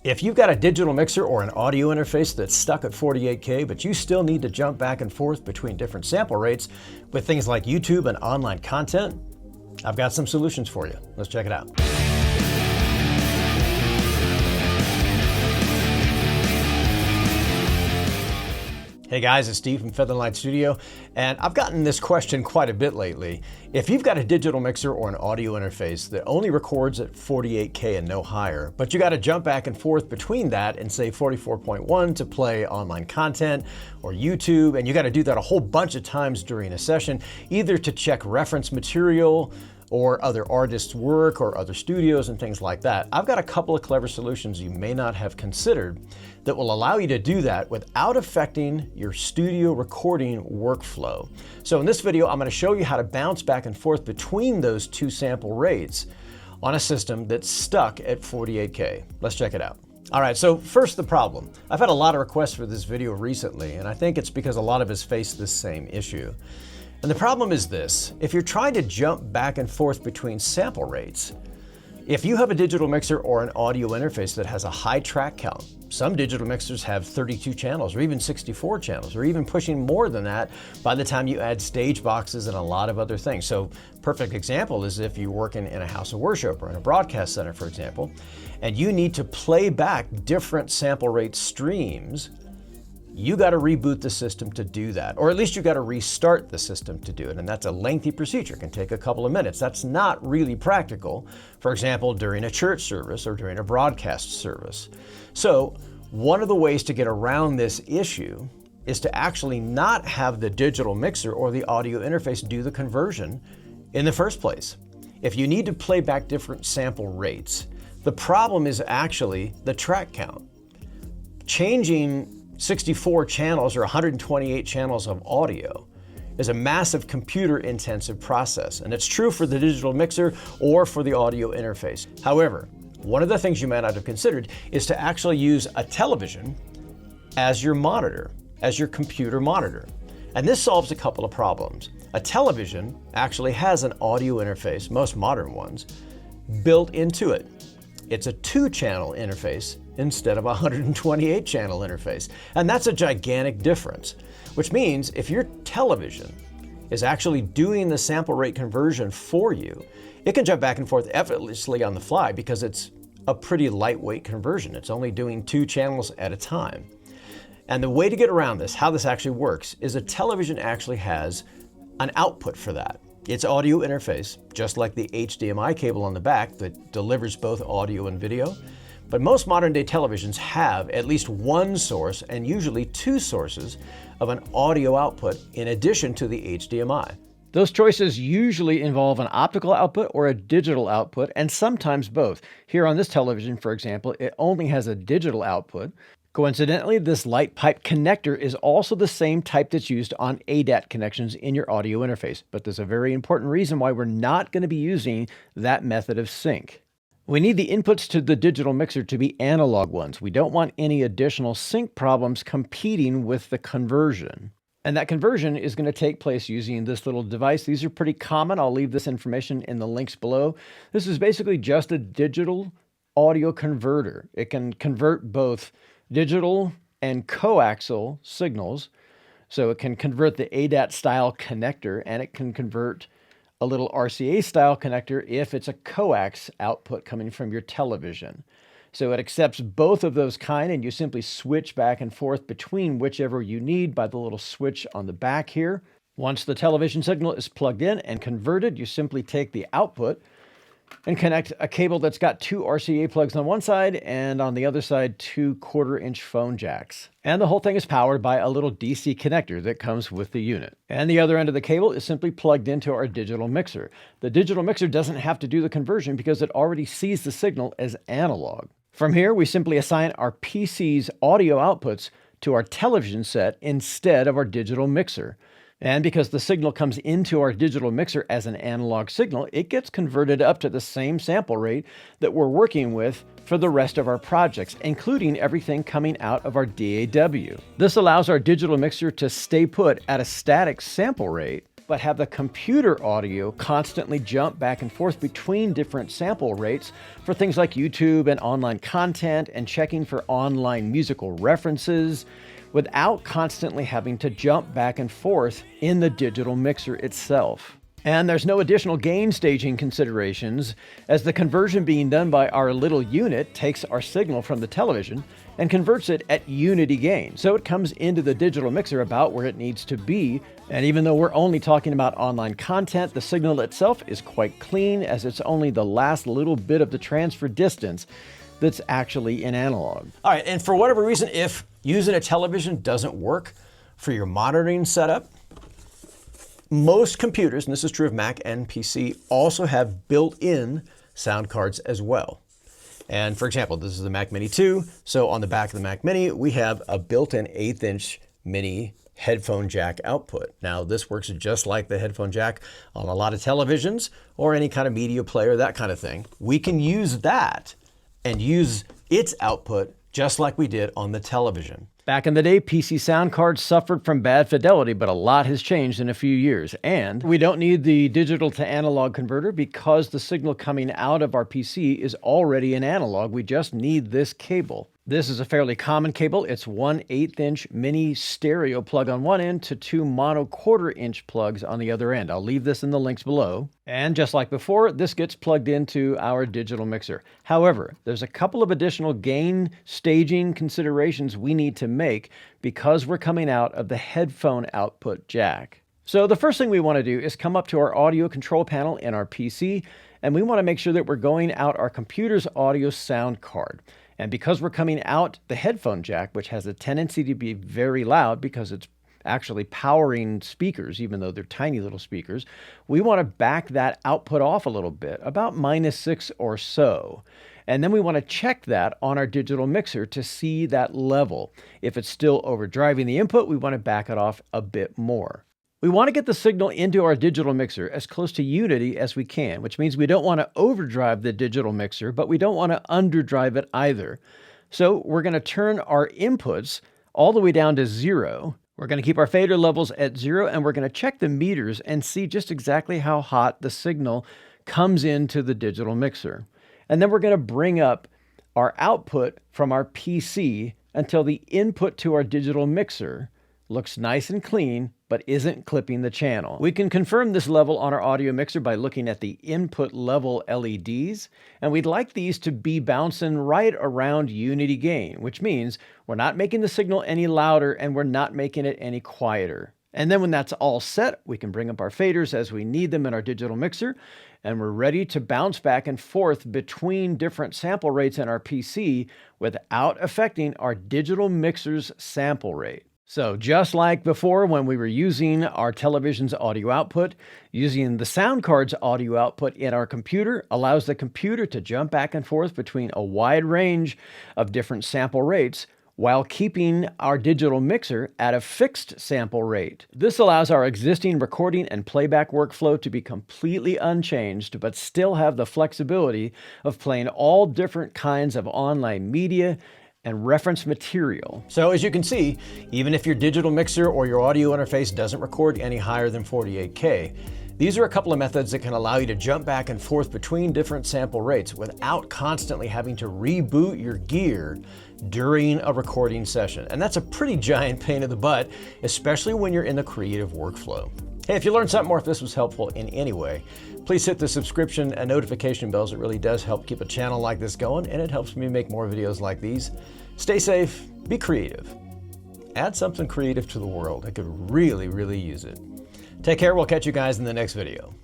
If you've got a digital mixer or an audio interface that's stuck at 48K, but you still need to jump back and forth between different sample rates with things like YouTube and online content, I've got some solutions for you. Let's check it out. Hey guys, it's Steve from Featherlight Studio, and I've gotten this question quite a bit lately. If you've got a digital mixer or an audio interface that only records at 48K and no higher, but you got to jump back and forth between that and say 44.1 to play online content or YouTube, and you got to do that a whole bunch of times during a session, either to check reference material or other artists' work or other studios and things like that, I've got a couple of clever solutions you may not have considered that will allow you to do that without affecting your studio recording workflow. So in this video, I'm going to show you how to bounce back and forth between those two sample rates on a system that's stuck at 48K. Let's check it out. All right, so first the problem. I've had a lot of requests for this video recently, and I think it's because a lot of us face this same issue. And the problem is this: if you're trying to jump back and forth between sample rates, if you have a digital mixer or an audio interface that has a high track count, some digital mixers have 32 channels or even 64 channels or even pushing more than that by the time you add stage boxes and a lot of other things. So perfect example is if you're working in a house of worship or in a broadcast center, for example, and you need to play back different sample rate streams, you got to reboot the system to do that, or at least you got to restart the system to do it. And that's a lengthy procedure, it can take a couple of minutes. That's not really practical, for example, during a church service or during a broadcast service. So one of the ways to get around this issue is to actually not have the digital mixer or the audio interface do the conversion in the first place. If you need to play back different sample rates, the problem is actually the track count. Changing 64 channels or 128 channels of audio is a massive computer-intensive process, and it's true for the digital mixer or for the audio interface. However, one of the things you might not have considered is to actually use a television as your monitor, as your computer monitor. And this solves a couple of problems. A television actually has an audio interface, most modern ones, built into it. It's a 2-channel interface instead of a 128-channel interface. And that's a gigantic difference, which means if your television is actually doing the sample rate conversion for you, it can jump back and forth effortlessly on the fly because it's a pretty lightweight conversion. It's only doing 2 channels at a time. And the way to get around this, how this actually works, is a television actually has an output for that. Its audio interface, just like the HDMI cable on the back that delivers both audio and video. But most modern day televisions have at least one source and usually 2 sources of an audio output in addition to the HDMI. Those choices usually involve an optical output or a digital output, and sometimes both. Here on this television, for example, it only has a digital output. Coincidentally, this light pipe connector is also the same type that's used on ADAT connections in your audio interface, but there's a very important reason why we're not going to be using that method of sync. We need the inputs to the digital mixer to be analog ones. We don't want any additional sync problems competing with the conversion. And that conversion is going to take place using this little device. These are pretty common. I'll leave this information in the links below. This is basically just a digital audio converter. It can convert both digital and coaxial signals. So it can convert the ADAT style connector, and it can convert a little RCA style connector if it's a coax output coming from your television. So it accepts both of those kind, and you simply switch back and forth between whichever you need by the little switch on the back here. Once the television signal is plugged in and converted, you simply take the output and connect a cable that's got 2 RCA plugs on one side and on the other side 2 1/4-inch phone jacks. And the whole thing is powered by a little DC connector that comes with the unit. And the other end of the cable is simply plugged into our digital mixer. The digital mixer doesn't have to do the conversion because it already sees the signal as analog. From here, we simply assign our PC's audio outputs to our television set instead of our digital mixer. And because the signal comes into our digital mixer as an analog signal, it gets converted up to the same sample rate that we're working with for the rest of our projects, including everything coming out of our DAW. This allows our digital mixer to stay put at a static sample rate but have the computer audio constantly jump back and forth between different sample rates for things like YouTube and online content and checking for online musical references without constantly having to jump back and forth in the digital mixer itself. And there's no additional gain staging considerations, as the conversion being done by our little unit takes our signal from the television and converts it at unity gain. So it comes into the digital mixer about where it needs to be. And even though we're only talking about online content, the signal itself is quite clean, as it's only the last little bit of the transfer distance that's actually in analog. All right, and for whatever reason, if using a television doesn't work for your monitoring setup, most computers, and this is true of Mac and PC, also have built-in sound cards as well. And for example, this is the Mac Mini 2. So on the back of the Mac Mini, we have a built-in 1/8" mini headphone jack output. Now this works just like the headphone jack on a lot of televisions or any kind of media player, that kind of thing. We can use that and use its output just like we did on the television. Back in the day, PC sound cards suffered from bad fidelity, but a lot has changed in a few years. And we don't need the digital to analog converter because the signal coming out of our PC is already in analog. We just need this cable. This is a fairly common cable. It's 1/8" mini stereo plug on one end to 2 mono 1/4" plugs on the other end. I'll leave this in the links below. And just like before, this gets plugged into our digital mixer. However, there's a couple of additional gain staging considerations we need to make because we're coming out of the headphone output jack. So the first thing we want to do is come up to our audio control panel in our PC, and we want to make sure that we're going out our computer's audio sound card. And because we're coming out the headphone jack, which has a tendency to be very loud because it's actually powering speakers, even though they're tiny little speakers, we want to back that output off a little bit, about -6 or so. And then we want to check that on our digital mixer to see that level. If it's still overdriving the input, we want to back it off a bit more. We want to get the signal into our digital mixer as close to unity as we can, which means we don't want to overdrive the digital mixer, but we don't want to underdrive it either. So we're going to turn our inputs all the way down to 0. We're going to keep our fader levels at 0, and we're going to check the meters and see just exactly how hot the signal comes into the digital mixer. And then we're going to bring up our output from our PC until the input to our digital mixer looks nice and clean, but isn't clipping the channel. We can confirm this level on our audio mixer by looking at the input level LEDs, and we'd like these to be bouncing right around unity gain, which means we're not making the signal any louder and we're not making it any quieter. And then when that's all set, we can bring up our faders as we need them in our digital mixer, and we're ready to bounce back and forth between different sample rates in our PC without affecting our digital mixer's sample rate. So just like before when we were using our television's audio output, using the sound card's audio output in our computer allows the computer to jump back and forth between a wide range of different sample rates while keeping our digital mixer at a fixed sample rate. This allows our existing recording and playback workflow to be completely unchanged, but still have the flexibility of playing all different kinds of online media and reference material. So as you can see, even if your digital mixer or your audio interface doesn't record any higher than 48K, these are a couple of methods that can allow you to jump back and forth between different sample rates without constantly having to reboot your gear during a recording session. And that's a pretty giant pain in the butt, especially when you're in the creative workflow. Hey, if you learned something or if this was helpful in any way, please hit the subscription and notification bells. It really does help keep a channel like this going, and it helps me make more videos like these. Stay safe, be creative. Add something creative to the world. I could really, really use it. Take care. We'll catch you guys in the next video.